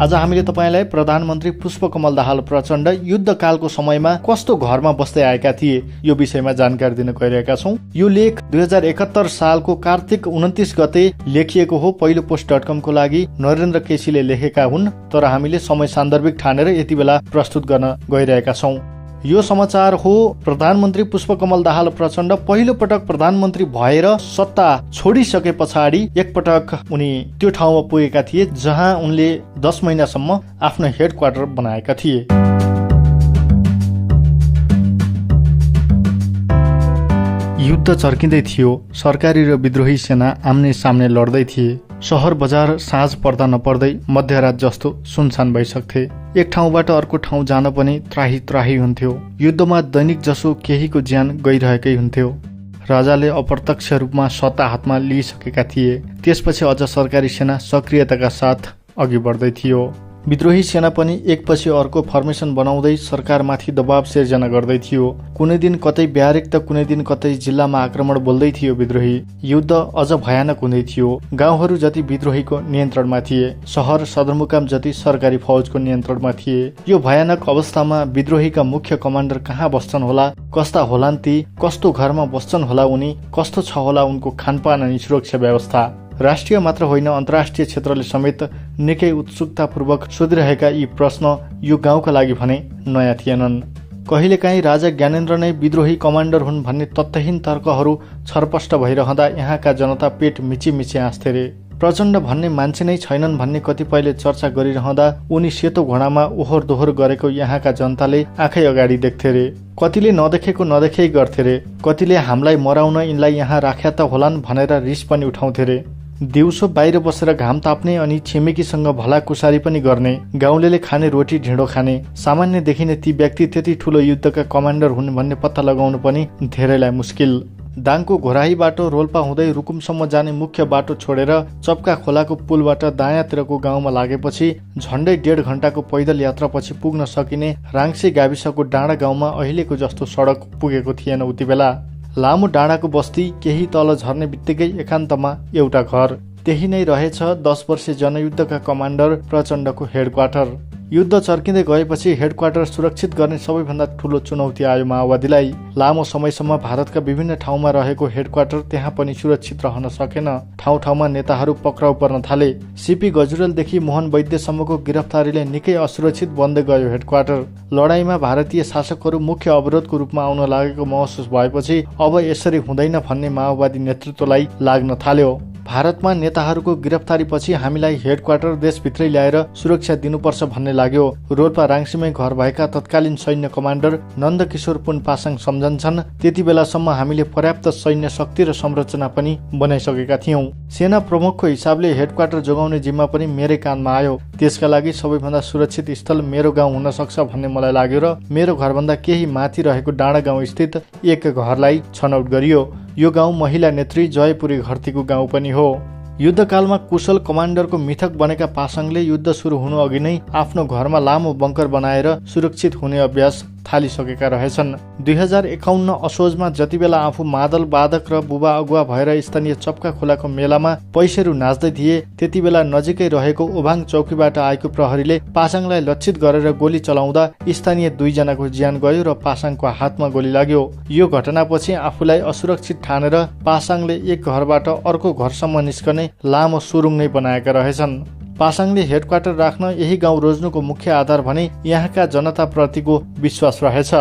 आज हामीले तपाईलाई प्रधानमन्त्री पुष्पकमल दाहाल प्रचण्ड युद्धकालको समयमा कस्तो घरमा बस्दै आएका थिए यो विषयमा जानकारी दिन गइरहेका छौं। यो लेख 2071 सालको कार्तिक 29 गते लेखिएको हो। पहिलो पोस्ट.com को लागि नरेन्द्र केसीले लेखेका हुन्, तर हामीले समय सान्दर्भिक ठानेर यति बेला प्रस्तुत गर्न गइरहेका छौं। यो समाचार हो प्रधानमन्त्री पुष्पकमल दाहाल प्रचण्ड पहिलो पटक प्रधानमन्त्री भएर सत्ता छोडिसके पछाडि एकपटक उनी त्यो ठाउँमा पुगेका थिए जहाँ उनले 10 महिनासम्म आफ्नो हेडक्वार्टर बनाएका थिए। युद्ध चर्किँदै थियो। सरकारी र विद्रोही सेना आम्ने सामने लड्दै थिए। शहर बजार साँझ पर्दा नपर्दै मध्यरात जस्तो सुनसान भइसक्थे। एक ठाउँबाट अर्को ठाउँ जान पनि त्राही त्राही हुन्थ्यो। युद्धमा दैनिक जसो केहीको ज्यान गइरहेकै हुन्थ्यो। राजाले अप्रत्यक्ष रूपमा सत्ता हातमा लिइसकेका थिए। त्यसपछि अझ सरकारी सेना सक्रियताका साथ अघि बढ्दै थियो। विद्रोही सेना पनि एकपछि अर्को फर्मेसन बनाउँदै सरकारमाथि दबाव सिर्जना गर्दै थियो। कुनै दिन कतै ब्यारेक त कुनै दिन कतै जिल्लामा आक्रमण बोल्दै थियो विद्रोही। युद्ध अझ भयानक हुँदै थियो। गाउँहरू जति विद्रोहीको नियन्त्रणमा थिए, शहर सदरमुकाम जति सरकारी फौजको नियन्त्रणमा थिए। यो भयानक अवस्थामा विद्रोहीका मुख्य कमान्डर कहाँ बस्छन् होला, कस्ता होलान् ती, कस्तो घरमा बस्छन् होला उनी, कस्तो छ होला उनको खानपान अनि सुरक्षा व्यवस्था। राष्ट्रिय मात्र होइन, अन्तर्राष्ट्रिय क्षेत्रले समेत निकै उत्सुकतापूर्वक सोधिरहेका यी प्रश्न यो गाउँका लागि भने नयाँ थिएनन्। कहिलेकाहीँ राजा ज्ञानेन्द्र नै विद्रोही कमान्डर हुन् भन्ने तथ्यहीन तर्कहरू छरपष्ट भइरहँदा यहाँका जनता पेट मिची हाँस्थे रे। प्रचण्ड भन्ने मान्छे नै छैनन् भन्ने कतिपयले चर्चा गरिरहँदा उनी सेतो घोडामा ओहोर दोहोर गरेको यहाँका जनताले आँखै अगाडि देख्थे रे। कतिले नदेखेको नदेखेै गर्थे रे। कतिले हामीलाई मराउन यिनलाई यहाँ राख्या त होलान् भनेर रिस पनि उठाउँथे रे। दिउँसो बाहिर बसेर घाम ताप्ने अनि छिमेकीसँग भलाकुसारी पनि गर्ने, गाउँलेले खाने रोटी ढिँडो खाने, सामान्य देखिने ती व्यक्ति त्यति ठुलो युद्धका कमान्डर हुन् भन्ने पत्ता लगाउनु पनि धेरैलाई मुस्किल। दाङको घोराही बाटो रोल्पा हुँदै रुकुमसम्म जाने मुख्य बाटो छोडेर चप्का खोलाको पुलबाट दायाँतिरको गाउँमा लागेपछि झण्डै 1.5 घण्टाको पैदल यात्रापछि पुग्न सकिने राङ्से गाविसको डाँडा गाउँमा अहिलेको जस्तो सडक पुगेको थिएन उति बेला। लामो डाँडाको बस्ती, केही तल झर्ने बित्तिकै एकान्तमा एउटा घर, त्यही नै रहेछ 10 वर्षे जनयुद्धका कमान्डर प्रचण्डको हेडक्वार्टर। युद्ध चर्किँदै गएपछि हेडक्वार्टर सुरक्षित गर्ने सबैभन्दा ठूलो चुनौती आयो माओवादीलाई। लामो समयसम्म भारतका विभिन्न ठाउँमा रहेको हेडक्वार्टर त्यहाँ पनि सुरक्षित रहन सकेन। ठाउँ ठाउँमा नेताहरू पक्राउ पर्न थाले। सीपी गजुरेलदेखि मोहन वैद्यसम्मको गिरफ्तारीले निकै असुरक्षित बन्दै गयो हेडक्वार्टर। लडाईँमा भारतीय शासकहरू मुख्य अवरोधको रूपमा आउन लागेको महसुस भएपछि अब यसरी हुँदैन भन्ने माओवादी नेतृत्वलाई लाग्न थाल्यो। भारतमा नेताहरूको गिरफ्तारीपछि हामीलाई हेडक्वार्टर देशभित्रै ल्याएर सुरक्षा दिनुपर्छ भन्ने लाग्यो। रोल्पा राङ्सीमै घर भएका तत्कालीन सैन्य कमान्डर नन्दकिशोर पुन पासाङ सम्झन्छन्, त्यति बेलासम्म हामीले पर्याप्त सैन्य शक्ति र संरचना पनि बनाइसकेका थियौं। सेना प्रमुखको हिसाबले हेडक्वार्टर जोगाउने जिम्मा पनि मेरै काँधमा आयो। त्यसका लागि सबैभन्दा सुरक्षित स्थल मेरो गाउँ हुन सक्छ भन्ने मलाई लाग्यो र मेरो घरभन्दा केही माथि रहेको डाँडा गाउँ स्थित एक घरलाई छनौट गरियो। यो गाउँ महिला नेत्री जयपुरी घरतीको गाउँ पनि हो। युद्धकालमा कुशल कमान्डरको मिथक बनेका पासाङले युद्ध सुरु हुनु अघि नै आफ्नो घरमा लामो बङ्कर बनाएर सुरक्षित हुने अभ्यास थालिसकेका रहेछन्। 2051 असोजमा जति बेला आफू मादल वादक र बुबा अगुवा भएर स्थानीय चप्का खोलाको मेलामा पैसेरू नाच्दै थिए, त्यति बेला नजिकै रहेको ओभाङ चौकीबाट आएको प्रहरीले पासाङलाई लक्षित गरेर गोली चलाउँदा स्थानीय 2 जनाको ज्यान गयो र पासाङको हातमा गोली लाग्यो। यो घटनापछि आफूलाई असुरक्षित ठानेर पासाङले एक घरबाट अर्को घरसम्म निस्कने लामो सुरुङ नै बनाएका रहेछन्। पासाङले हेडक्वार्टर राख्न यही गाउँ रोज्नुको मुख्य आधार भने यहाँका जनताप्रतिको विश्वास रहेछ।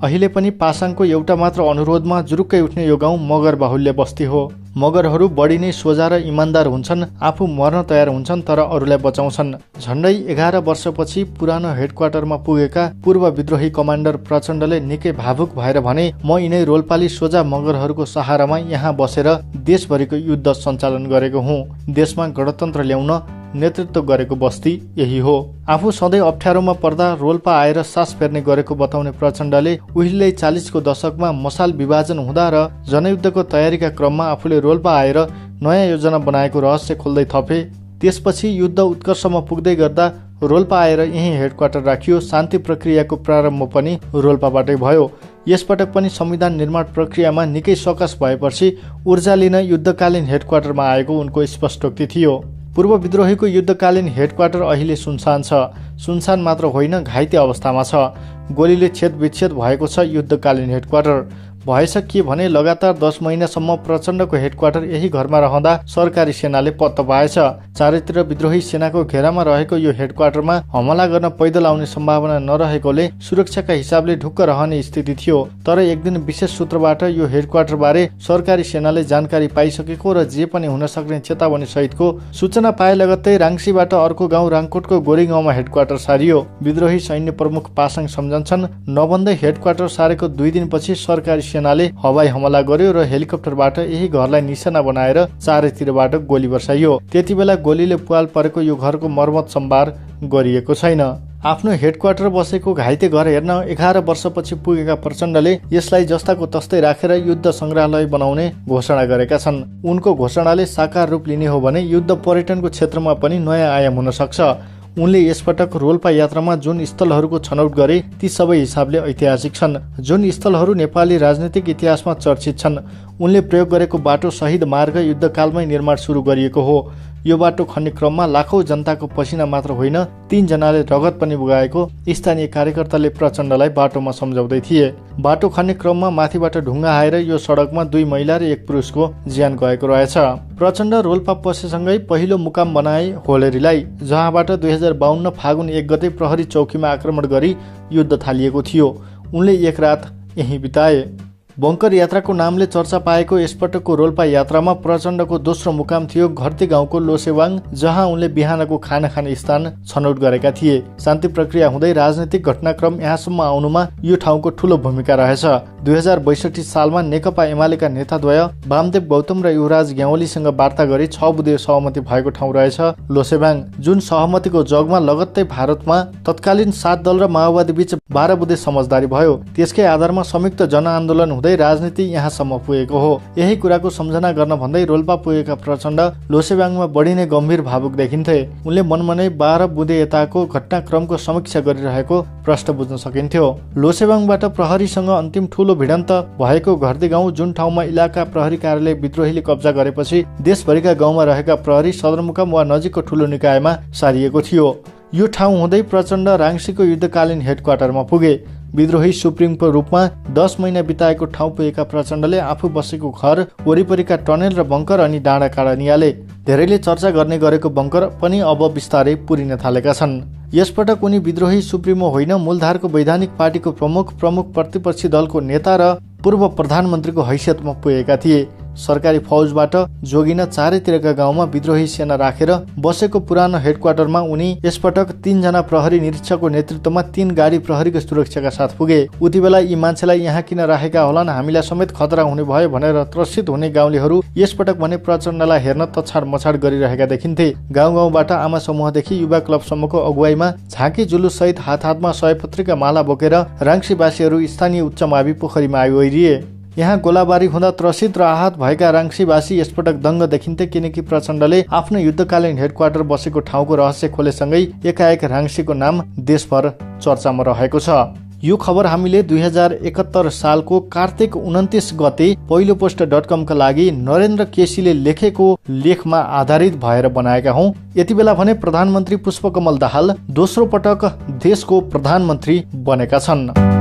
अहिले पनि पासाङको एउटा मात्र अनुरोधमा जुरुक्कै उठ्ने यो गाउँ मगर बाहुल्य बस्ती हो। मगरहरू बढी नै सोझा र इमान्दार हुन्छन्, आफू मर्न तयार हुन्छन् तर अरूलाई बचाउँछन्। झण्डै 11 वर्षपछि पुरानो हेडक्वार्टरमा पुगेका पूर्व विद्रोही कमान्डर प्रचण्डले निकै भावुक भएर भने, म यिनै रोल्पाली सोझा मगरहरूको सहारामा यहाँ बसेर देशभरिको युद्ध सञ्चालन गरेको हुँ। देशमा गणतन्त्र ल्याउन नेतृत्व गरेको बस्ती यही हो। आफू सधैँ अप्ठ्यारोमा पर्दा रोल्पा आएर सास फेर्ने गरेको बताउने प्रचण्डले उहिले 40 को दशकमा मसाल विभाजन हुँदा र जनयुद्धको तयारीका क्रममा आफूले रोल्पा आएर नयाँ योजना बनाएको रहस्य खोल्दै थपे। त्यसपछि युद्ध उत्कर्षमा पुग्दै गर्दा रोल्पा आएर यही हेडक्वार्टर राखियो। शान्ति प्रक्रियाको प्रारम्भ पनि रोल्पाबाटै भयो। यसपटक पनि संविधान निर्माण प्रक्रियामा निकै सकस भएपछि ऊर्जा लिन युद्धकालीन हेडक्वार्टरमा आएको उनको स्पष्टोक्ति थियो। पूर्व विद्रोहीको युद्धकालीन हेडक्वार्टर अहिले सुनसान छ। सुनसान मात्र होइन, घाइते अवस्थामा छ। गोलीले छेदविच्छेद भएको छ युद्धकालीन हेडक्वार्टर। भएछ के भने लगातार 10 महिनासम्म प्रचण्डको हेडक्वार्टर यही घरमा रहँदा सरकारी सेनाले पत्तो पाएछ। चारैतिर विद्रोही सेनाको घेरामा रहेको यो हेडक्वार्टरमा हमला गर्न पैदल आउने सम्भावना नरहेकोले सुरक्षाका हिसाबले ढुक्क रहने स्थिति थियो। तर एक दिन विशेष सूत्रबाट यो हेडक्वार्टरबारे सरकारी सेनाले जानकारी पाइसकेको र जे पनि हुन सक्ने चेतावनी सहितको सूचना पाए लगत्तै राङ्सीबाट अर्को गाउँ राङकोटको गोरी गाउँमा हेडक्वार्टर सारियो। विद्रोही सैन्य प्रमुख पासाङ सम्झन्छन्, नभन्दै हेडक्वार्टर सारेको 2 दिनपछि सरकारी सेनाले हवाई हमला गर्यो र हेलिकप्टरबाट यही घरलाई निशाना बनाएर चारैतिरबाट गोली बर्साइयो। त्यतिबेला गोलीले पुवाल परेको यो घरको मर्मत सम्भार गरिएको छैन। आफ्नो हेडक्वार्टर बसेको घाइते घर हेर्न 11 वर्षपछि पुगेका प्रचण्डले यसलाई जस्ताको तस्तै राखेर युद्ध संग्रहालय बनाउने घोषणा गरेका छन्। उनको घोषणाले साकार रूप लिने हो भने युद्ध पर्यटनको क्षेत्रमा पनि नयाँ आयाम हुन सक्छ। उनले यसपटक रोल्पा यात्रामा जुन स्थलहरूको छनौट गरे ती सबै हिसाबले ऐतिहासिक छन्, जुन स्थलहरू नेपाली राजनीतिक इतिहासमा चर्चित छन्। उनले प्रयोग गरेको बाटो शहीद मार्ग युद्धकालमै निर्माण सुरु गरिएको हो। यो बाटो खन्ने क्रममा लाखौं जनताको पसिना मात्र होइन, 3 जनाले रगत पनि बगाएको स्थानीय कार्यकर्ताले प्रचण्डलाई बाटोमा सम्झाउँदै थिए। बाटो खन्ने क्रममा माथिबाट ढुङ्गा आएर यो सडकमा 2 महिला र 1 पुरुषको ज्यान गएको रहेछ। प्रचण्ड रोल्पा पसेसँगै पहिलो मुकाम बनाए होलेरीलाई, जहाँबाट 2052 फागुन 1 गते प्रहरी चौकीमा आक्रमण गरी युद्ध थालिएको थियो। उनले एक रात यहीँ बिताए। बङ्कर यात्राको नामले चर्चा पाएको यसपटकको रोल्पा यात्रामा प्रचण्डको दोस्रो मुकाम थियो घरती गाउँको लोसेवाङ, जहाँ उनले बिहानको खाना खाने स्थान छनौट गरेका थिए। शान्ति प्रक्रिया हुँदै राजनीतिक घटनाक्रम यहाँसम्म आउनुमा यो ठाउँको ठूलो भूमिका रहेछ। 2062 सालमा नेकपा एमालेका नेताद्वय वामदेव गौतम र युवराज ग्यावालीसँग वार्ता गरी 6 बुँदे सहमति भएको ठाउँ रहेछ लोसेवाङ, जुन सहमतिको जगमा लगत्तै भारतमा तत्कालीन 7 दल र माओवादी बीच 12 बुँदे समझदारी भयो। त्यसकै आधारमा संयुक्त जनआन्दोलन हुँदै राजनीति यहाँसम्म पुगेको हो। यही कुराको सम्झना गर्न भन्दै रोल्पा पुगेका प्रचण्ड लोसेवाङमा बढी नै गम्भीर भावुक देखिन्थे। उनले मनमनै 12 बुँदे यताको घटनाक्रमको समीक्षा गरिरहेको प्रश्न बुझ्न सकिन्थ्यो। लोसेवाङबाट प्रहरीसँग अन्तिम ठूलो भिडन्त भएको घरती गाउँ, जुन ठाउँमा इलाका प्रहरी कार्यालय विद्रोहीले कब्जा गरेपछि देशभरिका गाउँमा रहेका प्रहरी सदरमुकाम वा नजिकको ठूलो निकायमा सारिएको थियो। यो ठाउँ हुँदै प्रचण्ड राङ्सीको युद्धकालीन हेडक्वार्टरमा पुगे। विद्रोही सुप्रिमको रूपमा 10 महिना बिताएको ठाउँ पुगेका प्रचण्डले आफू बसेको घर वरिपरिका टनेल र बङ्कर अनि डाँडा काँडा निहाले। धेरैले चर्चा गर्ने गरेको बङ्कर पनि अब बिस्तारै पुरिन थालेका छन्। यसपटक उनी विद्रोही सुप्रिमो होइन, मूलधारको वैधानिक पार्टीको प्रमुख प्रतिपक्षी दलको नेता र पूर्व प्रधानमन्त्रीको हैसियतमा पुगेका थिए। सरकारी फौजबाट जोगिन चारैतिरका गाउँमा विद्रोही सेना राखेर बसेको पुरानो हेडक्वार्टरमा उनी यसपटक 3 जना प्रहरी निरीक्षकको नेतृत्वमा 3 गाडी प्रहरीको सुरक्षाका साथ पुगे। उति बेला यी मान्छेलाई यहाँ किन राखेका होलान्, हामीलाई समेत खतरा हुने भयो भनेर त्रसित हुने गाउँलेहरू यसपटक भने प्रचण्डलाई हेर्न तछाड मछाड गरिरहेका देखिन्थे। गाउँ गाउँबाट आमा समूहदेखि युवा क्लबसम्मको अगुवाईमा झाँकी जुलुस सहित हात-हातमा सयपत्रीका माला बोकेर राङ्सीवासीहरू स्थानीय उच्च मावि पोखरीमा आइरिए। यहाँ गोलाबारी हुँदा त्रसित र आहत भएका राङ्सीवासी यसपटक दङ्ग देखिन्थे, किनकि प्रचण्डले आफ्नो युद्धकालीन हेडक्वार्टर बसेको ठाउँको रहस्य खोलेसँगै एकाएक राङ्सीको नाम देशभर चर्चामा रहेको छ। यो खबर हामीले 2071 सालको कार्तिक 29 गते पहिलो पोस्ट.com का लागि नरेन्द्र केसीले लेखेको लेखमा आधारित भएर बनाएका हौं। यति बेला भने प्रधानमन्त्री पुष्पकमल दाहाल दोस्रो पटक देशको प्रधानमन्त्री बनेका छन्।